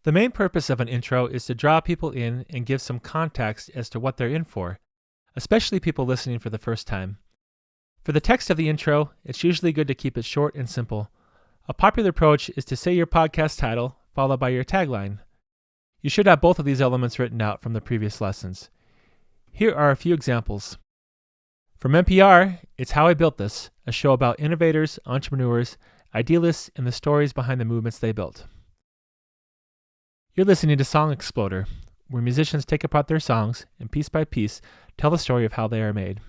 The main purpose of an intro is to draw people in and give some context as to what they're in for, especially people listening for the first time. For the text of the intro, it's usually good to keep it short and simple. A popular approach is to say your podcast title, followed by your tagline. You should have both of these elements written out from the previous lessons. Here are a few examples. From NPR, it's How I Built This, a show about innovators, entrepreneurs, idealists, and the stories behind the movements they built. You're listening to Song Exploder, where musicians take apart their songs and piece by piece tell the story of how they are made.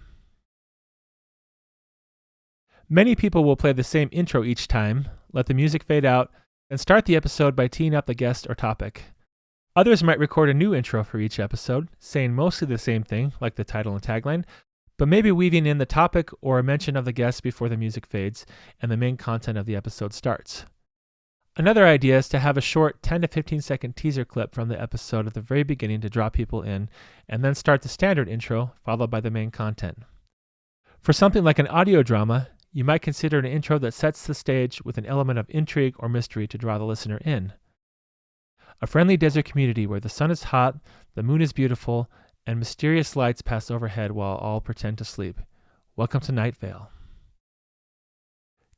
Many people will play the same intro each time, let the music fade out, and start the episode by teeing up the guest or topic. Others might record a new intro for each episode, saying mostly the same thing, like the title and tagline, but maybe weaving in the topic or a mention of the guest before the music fades and the main content of the episode starts. Another idea is to have a short 10 to 15 second teaser clip from the episode at the very beginning to draw people in, and then start the standard intro, followed by the main content. For something like an audio drama, you might consider an intro that sets the stage with an element of intrigue or mystery to draw the listener in. A friendly desert community where the sun is hot, the moon is beautiful, and mysterious lights pass overhead while all pretend to sleep. Welcome to Night Vale.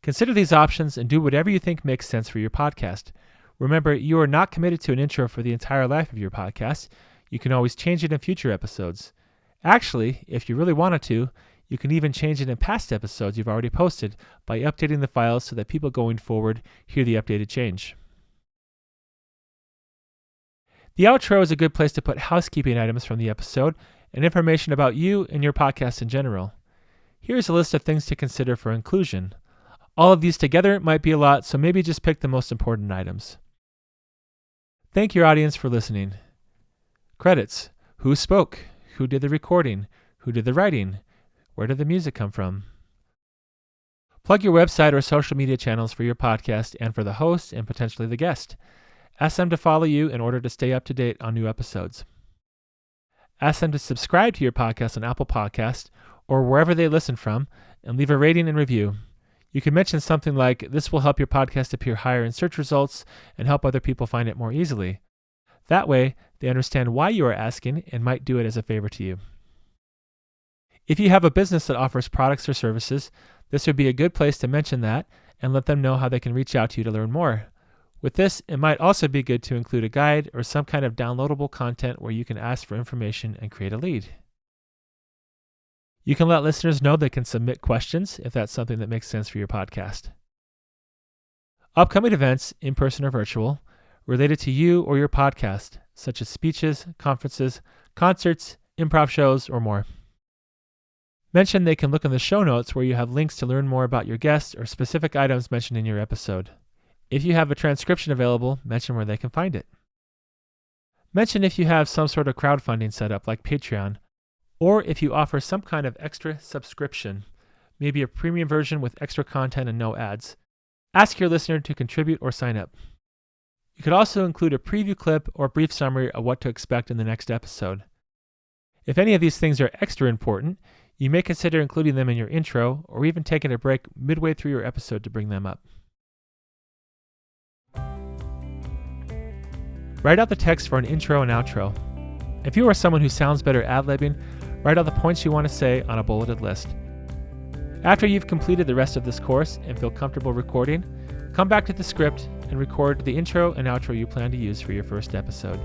Consider these options and do whatever you think makes sense for your podcast. Remember, you are not committed to an intro for the entire life of your podcast. You can always change it in future episodes. Actually, if you really wanted to, you can even change it in past episodes you've already posted by updating the files so that people going forward hear the updated change. The outro is a good place to put housekeeping items from the episode and information about you and your podcast in general. Here's a list of things to consider for inclusion. All of these together might be a lot, so maybe just pick the most important items. Thank your audience for listening. Credits. Who spoke? Who did the recording? Who did the writing? Where did the music come from? Plug your website or social media channels for your podcast and for the host and potentially the guest. Ask them to follow you in order to stay up to date on new episodes. Ask them to subscribe to your podcast on Apple Podcasts or wherever they listen from and leave a rating and review. You can mention something like, this will help your podcast appear higher in search results and help other people find it more easily. That way, they understand why you are asking and might do it as a favor to you. If you have a business that offers products or services, this would be a good place to mention that and let them know how they can reach out to you to learn more. With this, it might also be good to include a guide or some kind of downloadable content where you can ask for information and create a lead. You can let listeners know they can submit questions if that's something that makes sense for your podcast. Upcoming events, in person or virtual, related to you or your podcast, such as speeches, conferences, concerts, improv shows, or more. Mention they can look in the show notes where you have links to learn more about your guest or specific items mentioned in your episode. If you have a transcription available, mention where they can find it. Mention if you have some sort of crowdfunding set up like Patreon, or if you offer some kind of extra subscription, maybe a premium version with extra content and no ads. Ask your listener to contribute or sign up. You could also include a preview clip or brief summary of what to expect in the next episode. If any of these things are extra important, you may consider including them in your intro or even taking a break midway through your episode to bring them up. Write out the text for an intro and outro. If you are someone who sounds better ad-libbing, write out the points you want to say on a bulleted list. After you've completed the rest of this course and feel comfortable recording, come back to the script and record the intro and outro you plan to use for your first episode.